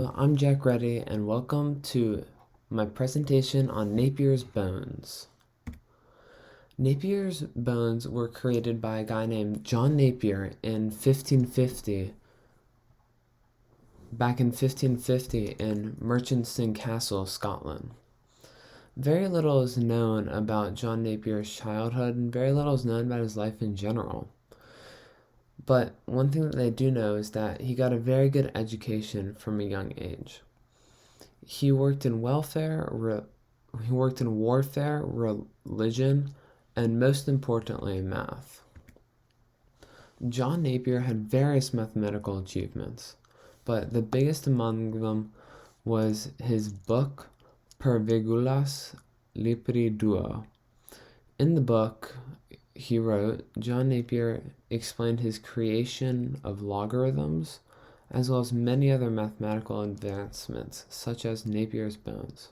I'm Jack Reddy, and welcome to my presentation on Napier's bones. Napier's bones were created by a guy named John Napier in 1550, back in 1550 in Merchiston Castle, Scotland. Very little is known about John Napier's childhood, and very little is known about his life in general. But one thing that they do know is that he got a very good education from a young age. He worked in warfare, religion, and most importantly, math. John Napier had various mathematical achievements, but the biggest among them was his book Per Virgulas Libri Duo. In the book, he wrote, John Napier explained his creation of logarithms, as well as many other mathematical advancements, such as Napier's bones.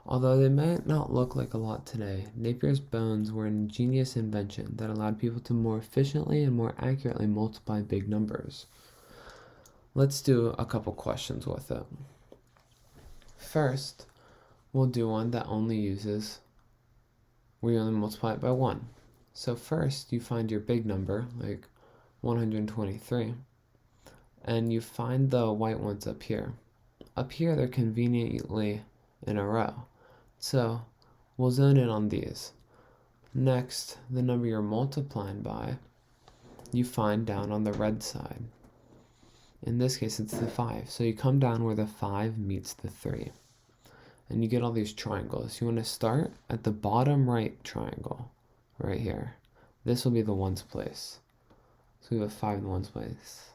Although they might not look like a lot today, Napier's bones were an ingenious invention that allowed people to more efficiently and more accurately multiply big numbers. Let's do a couple questions with it. First, we'll do one that only uses, we only multiply it by 1. So first, you find your big number, like 123, and you find the white ones up here. Up here, they're conveniently in a row. So we'll zone in on these. Next, the number you're multiplying by, you find down on the red side. In this case, it's the 5. So you come down where the 5 meets the 3. And you get all these triangles. You want to start at the bottom right triangle, right here. This will be the ones place. So we have a 5 in the ones place.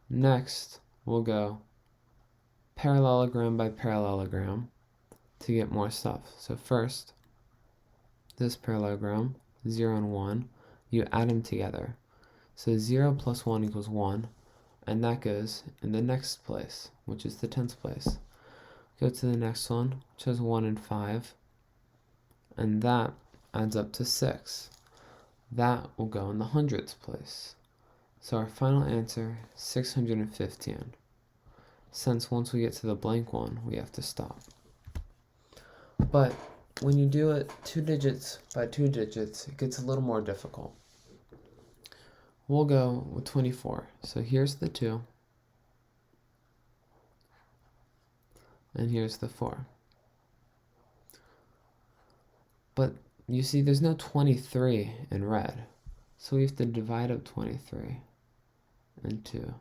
Next, we'll go parallelogram by parallelogram to get more stuff. So first, this parallelogram, 0 and 1, you add them together. So 0 plus 1 equals 1, and that goes in the next place, which is the 10th place. Go to the next one, which has 1 and 5, and that adds up to 6. That will go in the hundredths place. So our final answer, 615. Since once we get to the blank one, we have to stop. But when you do it 2 digits by 2 digits, it gets a little more difficult. We'll go with 24. So here's the 2. And here's the 4. But you see, there's no 23 in red. So we have to divide up 23 into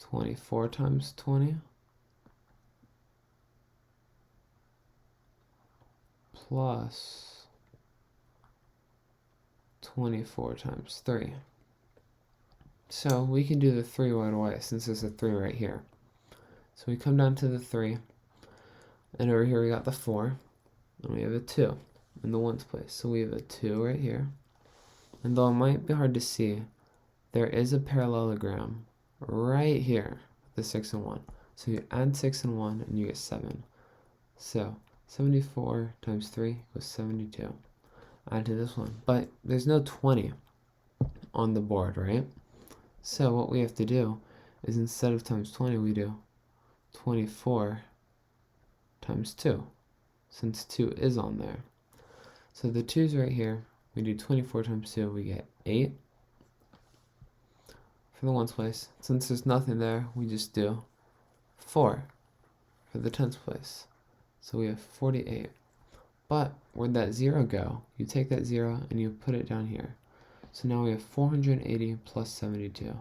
24 times 20 plus 24 times 3. So we can do the 3 right away since there's a 3 right here. So we come down to the 3, and over here we got the 4, and we have a 2 in the ones place. So we have a 2 right here. And though it might be hard to see, there is a parallelogram right here, the 6 and 1. So you add 6 and 1, and you get 7. So 74 times 3 equals 72. Add to this one. But there's no 20 on the board, right? So what we have to do is instead of times 20, we do 24 times 2, since 2 is on there. So the 2's right here. We do 24 times 2, we get 8 for the ones place. Since there's nothing there, we just do 4 for the tens place. So we have 48. But where'd that 0 go? You take that 0 and you put it down here. So now we have 480 plus 72.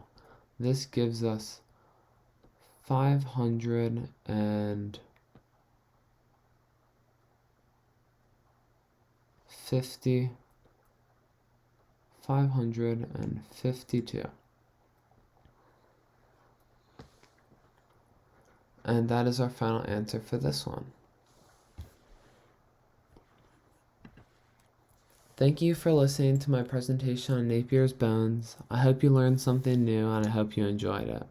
This gives us 552. And that is our final answer for this one. Thank you for listening to my presentation on Napier's bones. I hope you learned something new and I hope you enjoyed it.